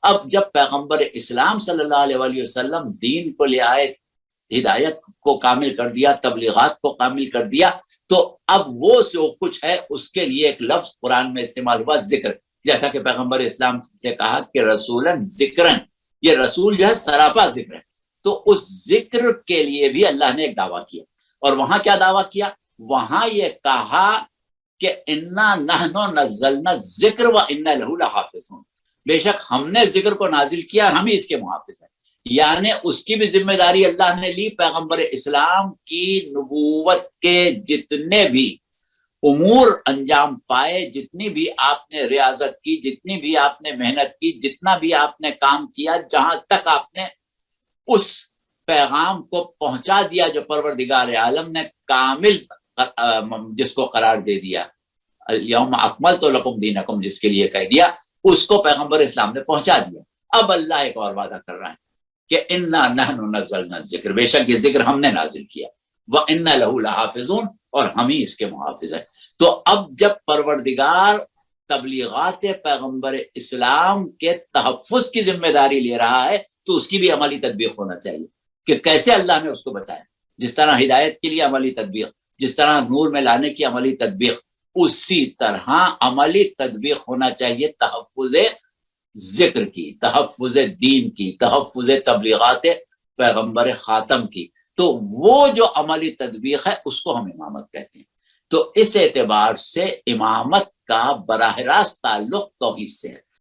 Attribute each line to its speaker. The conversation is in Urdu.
Speaker 1: اب جب پیغمبر اسلام صلی اللہ علیہ وسلم دین کو لے آئے، ہدایت کو کامل کر دیا، تبلیغات کو کامل کر دیا، تو اب وہ جو کچھ ہے اس کے لیے ایک لفظ قرآن میں استعمال ہوا، ذکر، جیسا کہ پیغمبر اسلام سے کہا کہ رسولن ذکرن، یہ رسول جو ہے سراپا ذکر ہے، تو اس ذکر کے لیے بھی اللہ نے ایک دعویٰ کیا، اور وہاں کیا دعویٰ کیا؟ وہاں یہ کہا کہ انا نحن نزلنا الذکر وانا لہ لحافظون، بے شک ہم نے ذکر کو نازل کیا اور ہم ہی اس کے محافظ ہیں، یعنی اس کی بھی ذمہ داری اللہ نے لی۔ پیغمبر اسلام کی نبوت کے جتنے بھی امور انجام پائے، جتنی بھی آپ نے ریاضت کی، جتنی بھی آپ نے محنت کی، جتنا بھی آپ نے کام کیا، جہاں تک آپ نے اس پیغام کو پہنچا دیا جو پروردگار عالم نے کامل جس کو قرار دے دیا، یوم اکملت لکم دینکم جس کے لیے کہہ دیا، اس کو پیغمبر اسلام نے پہنچا دیا۔ اب اللہ ایک اور وعدہ کر رہا ہے کہ انا نحن نزلنا الذکر، بے شک یہ ذکر ہم نے نازل کیا، وانا لہ لحافظون، اور ہم ہی اس کے محافظ ہیں۔ تو اب جب پروردگار تبلیغات پیغمبر اسلام کے تحفظ کی ذمہ داری لے رہا ہے تو اس کی بھی عملی تطبیق ہونا چاہیے کہ کیسے اللہ نے اس کو بچایا، جس طرح ہدایت کے لیے عملی تطبیق، جس طرح نور میں لانے کی عملی تطبیق، اسی طرح عملی تطبیق ہونا چاہیے تحفظ ذکر کی، تحفظ دین کی، تحفظ تبلیغات پیغمبر خاتم کی۔ تو وہ جو عملی تطبیق ہے اس کو ہم امامت کہتے ہیں۔ تو اس اعتبار سے امامت کا براہ راست تعلق توحید سے ہے۔